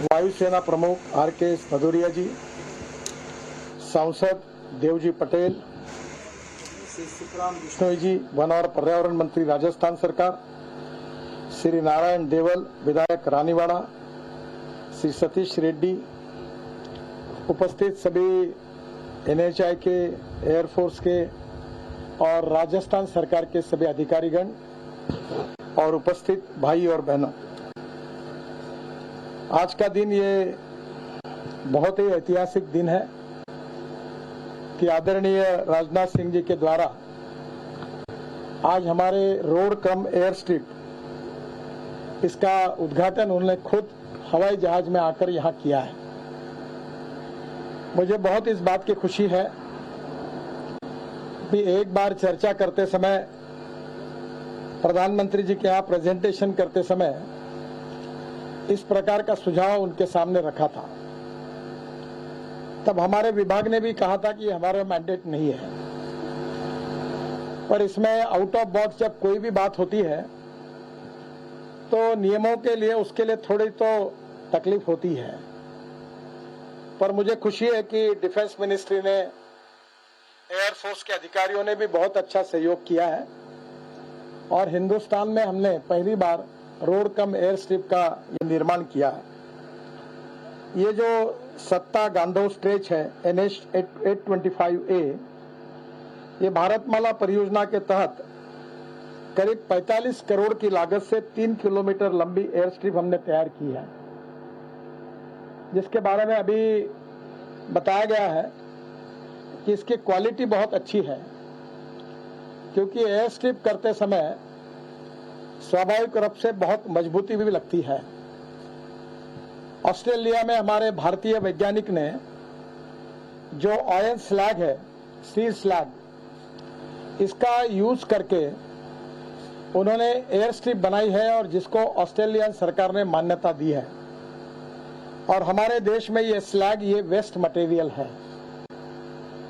वायुसेना प्रमुख आर.के. भदौरिया जी, सांसद देवजी पटेल, श्री सुखराम बिश्नोई जी, वन और पर्यावरण मंत्री राजस्थान सरकार, श्री नारायण देवल विधायक रानीवाड़ा, श्री सतीश रेड्डी, उपस्थित सभी NHI के, एयरफोर्स के और राजस्थान सरकार के सभी अधिकारीगण और उपस्थित भाई और बहनों, आज का दिन ये बहुत ही ऐतिहासिक दिन है कि आदरणीय राजनाथ सिंह जी के द्वारा आज हमारे रोड कम एयर स्ट्रिप इसका उद्घाटन उन्होंने खुद हवाई जहाज में आकर यहां किया है। मुझे बहुत इस बात की खुशी है कि एक बार चर्चा करते समय, प्रधानमंत्री जी के यहाँ प्रेजेंटेशन करते समय इस प्रकार का सुझाव उनके सामने रखा था। तब हमारे विभाग ने भी कहा था कि हमारा मैंडेट नहीं है, पर इसमें आउट ऑफ बॉक्स जब कोई भी बात होती है तो नियमों के लिए उसके लिए थोड़ी तो तकलीफ होती है। पर मुझे खुशी है कि डिफेंस मिनिस्ट्री ने, एयरफोर्स के अधिकारियों ने भी बहुत अच्छा सहयोग किया है और हिंदुस्तान में हमने पहली बार रोड कम एयर स्ट्रिप का ये निर्माण किया है। ये जो सत्ता गांधो स्ट्रेच है NH 825A, ये भारतमाला परियोजना के तहत करीब 45 करोड़ की लागत से 3 किलोमीटर लंबी एयर स्ट्रिप हमने तैयार की है, जिसके बारे में अभी बताया गया है कि इसकी क्वालिटी बहुत अच्छी है, क्योंकि एयर स्ट्रिप करते समय स्वाभाविक रूप से बहुत मजबूती भी लगती है। ऑस्ट्रेलिया में हमारे भारतीय वैज्ञानिक ने जो आयरन स्लैग है, स्टील स्लैग, इसका यूज करके उन्होंने एयर स्ट्रिप बनाई है और जिसको ऑस्ट्रेलियन सरकार ने मान्यता दी है। और हमारे देश में ये स्लैग, ये वेस्ट मटेरियल है।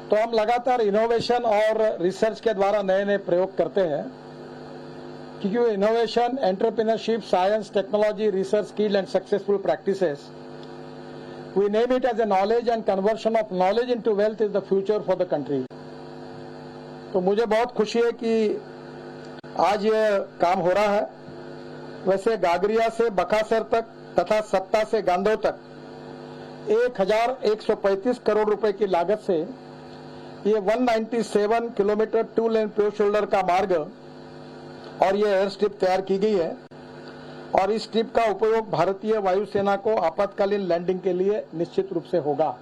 तो हम लगातार इनोवेशन और रिसर्च के द्वारा नए नए प्रयोग करते हैं, क्योंकि innovation, entrepreneurship, science, technology, research, skill and successful practices, we name it as a knowledge and conversion of knowledge into wealth is the future for the country. तो मुझे बहुत खुशी है कि आज ये काम हो रहा है। वैसे गागरिया से बकासर तक तथा सत्ता से गांधो तक 1135 करोड़ रुपए की लागत से ये 197 किलोमीटर 2 लेन पेव शोल्डर का मार्ग और ये एयर स्ट्रिप तैयार की गई है। और इस स्ट्रिप का उपयोग भारतीय वायुसेना को आपातकालीन लैंडिंग के लिए निश्चित रूप से होगा।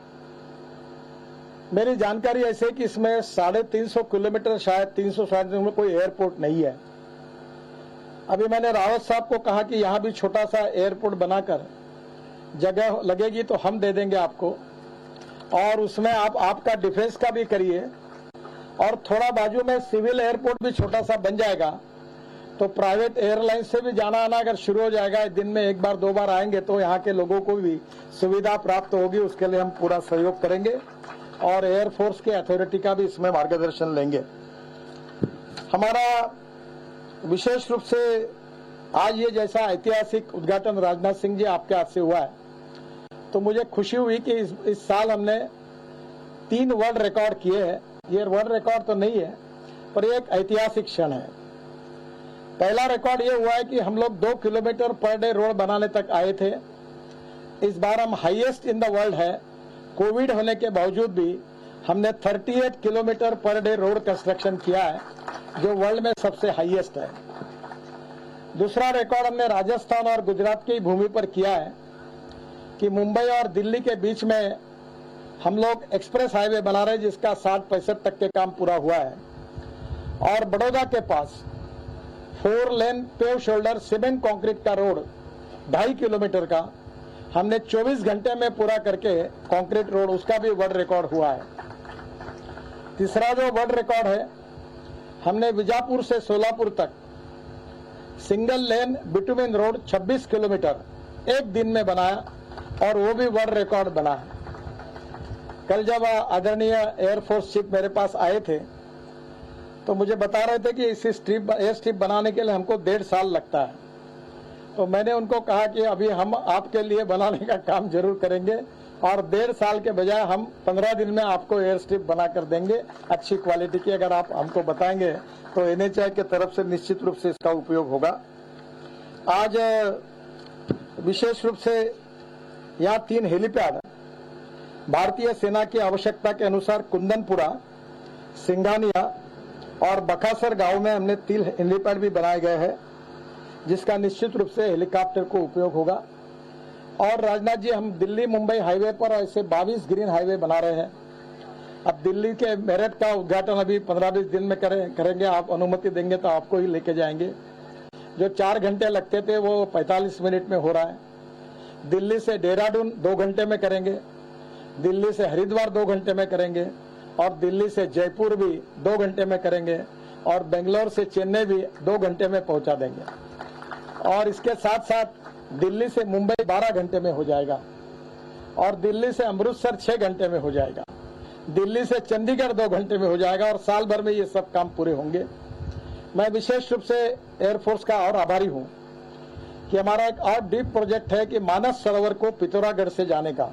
मेरी जानकारी ऐसे कि इसमें 350 किलोमीटर, शायद 300 में कोई एयरपोर्ट नहीं है। अभी मैंने रावत साहब को कहा कि यहाँ भी छोटा सा एयरपोर्ट बनाकर जगह लगेगी तो हम दे देंगे आपको, और उसमें आप आपका डिफेंस का भी करिए और थोड़ा बाजू में सिविल एयरपोर्ट भी छोटा सा बन जाएगा, तो प्राइवेट एयरलाइन से भी जाना आना अगर शुरू हो जाएगा, दिन में एक बार दो बार आएंगे तो यहाँ के लोगों को भी सुविधा प्राप्त होगी। उसके लिए हम पूरा सहयोग करेंगे और एयरफोर्स के अथॉरिटी का भी इसमें मार्गदर्शन लेंगे। हमारा विशेष रूप से आज ये जैसा ऐतिहासिक उद्घाटन राजनाथ सिंह जी आपके हाथ से हुआ है, तो मुझे खुशी हुई कि इस साल हमने 3 वर्ल्ड रिकॉर्ड किए हैं। ये वर्ल्ड रिकॉर्ड तो नहीं है, पर ये एक ऐतिहासिक क्षण है। पहला रिकॉर्ड ये हुआ है कि हम लोग 2 किलोमीटर पर डे रोड बनाने तक आए थे। इस बार हम हाईएस्ट इन द वर्ल्ड है। कोविड होने के बावजूद भी हमने 38 kilometre per day road construction किया है, जो वर्ल्ड में सबसे हाईएस्ट है। दूसरा रिकॉर्ड हमने राजस्थान और गुजरात की भूमि पर किया है कि मुंबई और दिल्ली के बीच में हम लोग एक्सप्रेस हाईवे बना रहे हैं, जिसका 60-65 तक के काम पूरा हुआ है। और बड़ौदा के पास 4 लेन पेव शोल्डर सीमेंट कंक्रीट का रोड 2.5 किलोमीटर का हमने 24 घंटे में पूरा करके कंक्रीट रोड, उसका भी वर्ल्ड रिकॉर्ड हुआ है। तीसरा जो वर्ल्ड रिकॉर्ड है, हमने बीजापुर से सोलापुर तक single lane bitumen road 26 kilometre एक दिन में बनाया, और वो भी वर्ल्ड रिकॉर्ड बना है। कल जब आदरणीय एयरफोर्स चीफ मेरे पास आए थे तो मुझे बता रहे थे कि इस एयर स्ट्रिप बनाने के लिए हमको 1.5 साल लगता है, तो मैंने उनको कहा कि अभी हम आपके लिए बनाने का काम जरूर करेंगे और 1.5 साल के बजाय हम 15 दिन में आपको एयर स्ट्रिप बना कर देंगे अच्छी क्वालिटी की। अगर आप हमको बताएंगे तो NHAI के तरफ से निश्चित रूप से इसका उपयोग होगा। आज विशेष रूप से यहाँ 3 हेलीपैड भारतीय सेना की आवश्यकता के अनुसार कुंदनपुरा, सिंघानिया और बकासर गांव में हमने 3 हेलीपैड भी बनाए गए हैं, जिसका निश्चित रूप से हेलीकॉप्टर को उपयोग होगा। और राजनाथ जी, हम दिल्ली मुंबई हाईवे पर ऐसे 22 ग्रीन हाईवे बना रहे हैं। अब दिल्ली के मेरठ का उद्घाटन अभी 15-20 दिन में करेंगे। आप अनुमति देंगे तो आपको ही लेके जाएंगे। जो 4 घंटे लगते थे वो 45 मिनट में हो रहा है। दिल्ली से देहरादून 2 घंटे में करेंगे, दिल्ली से हरिद्वार 2 घंटे में करेंगे और दिल्ली से जयपुर भी 2 घंटे में करेंगे और बेंगलोर से चेन्नई भी 2 घंटे में पहुंचा देंगे। और इसके साथ साथ दिल्ली से मुंबई 12 घंटे में हो जाएगा और दिल्ली से अमृतसर 6 घंटे में हो जाएगा, दिल्ली से चंडीगढ़ 2 घंटे में हो जाएगा और साल भर में ये सब काम पूरे होंगे। मैं विशेष रूप से एयरफोर्स का और आभारी हूं कि हमारा एक और डीप प्रोजेक्ट है कि मानस सरोवर को पिथौरागढ़ से जाने का।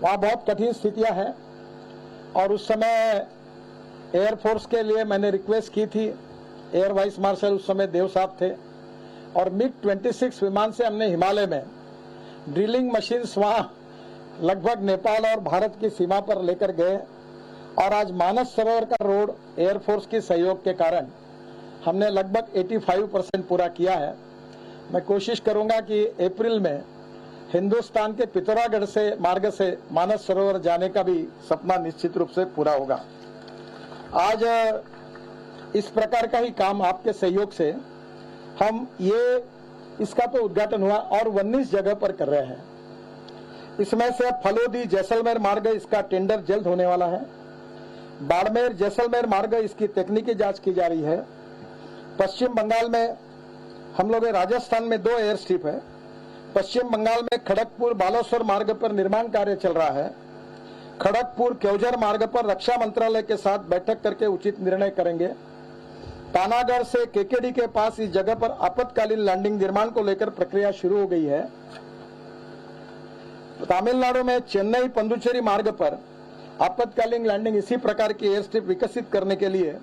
वहां बहुत कठिन स्थितियां हैं और उस समय एयरफोर्स के लिए मैंने रिक्वेस्ट की थी। एयर वाइस मार्शल उस समय देव साहब थे और MiG-26 विमान से हमने हिमालय में ड्रिलिंग मशीन्स वहां लगभग नेपाल और भारत की सीमा पर लेकर गए और आज मानस सरोवर का रोड एयरफोर्स के सहयोग के कारण हमने लगभग 85% पूरा किया है। मैं कोशिश करूंगा कि अप्रैल में हिंदुस्तान के पिथौरागढ़ से मार्ग से मानस सरोवर जाने का भी सपना निश्चित रूप से पूरा होगा। आज इस प्रकार का ही काम आपके सहयोग से हम इसका तो उद्घाटन हुआ और 19 जगह पर कर रहे हैं। इसमें से फलोदी जैसलमेर मार्ग, इसका टेंडर जल्द होने वाला है। बाड़मेर जैसलमेर मार्ग, इसकी तकनीकी जांच की जा रही है। पश्चिम बंगाल में हम लोग, राजस्थान में 2 एयर स्ट्रिप है। पश्चिम बंगाल में खड़गपुर बालेश्वर मार्ग पर निर्माण कार्य चल रहा है। खड़गपुर केवझर मार्ग पर रक्षा मंत्रालय के साथ बैठक करके उचित निर्णय करेंगे। पानागढ़ से केकेडी के पास इस जगह पर आपातकालीन लैंडिंग निर्माण को लेकर प्रक्रिया शुरू हो गई है। तमिलनाडु में चेन्नई पंदुचेरी मार्ग पर आपातकालीन लैंडिंग इसी प्रकार की एयर स्ट्रिप विकसित करने के लिए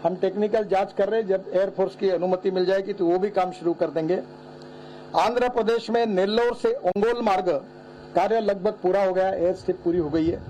हम टेक्निकल जांच कर रहे हैं। जब एयरफोर्स की अनुमति मिल जाएगी तो वो भी काम शुरू कर देंगे। आंध्र प्रदेश में नेल्लोर से ओंगोल मार्ग कार्य लगभग पूरा हो गया, एयर स्ट्रिप पूरी हो गई है।